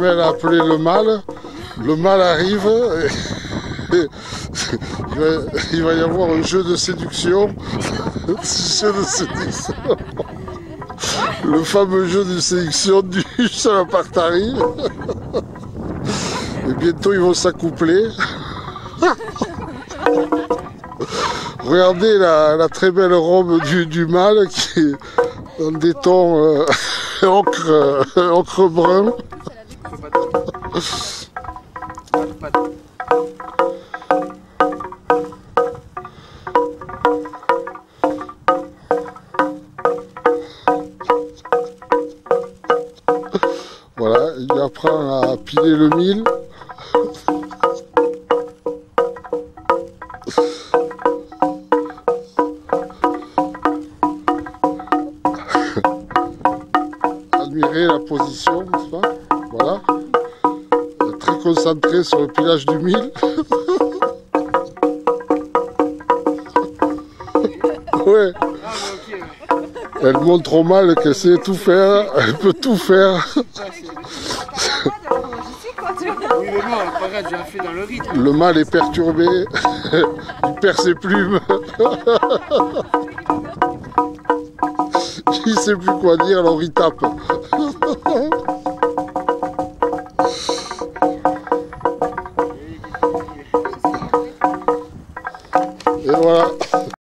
femelle a appelé le mâle. Le mâle arrive. Et il va y avoir un jeu de séduction. Le fameux jeu de séduction du Salapartari. Et bientôt ils vont s'accoupler. Regardez la très belle robe du mâle qui est dans des tons ocre brun. Voilà, il apprend à piler le mil. Admirer la position, n'est-ce pas? Voilà. Très concentré sur le pilage du mil. Ouais. Elle montre au mâle qu'elle sait tout faire, elle peut tout faire. Oui, mais non, pas grave, j'ai fait dans le rythme. Le mâle est perturbé, il perd ses plumes. Il sait plus quoi dire, alors il tape.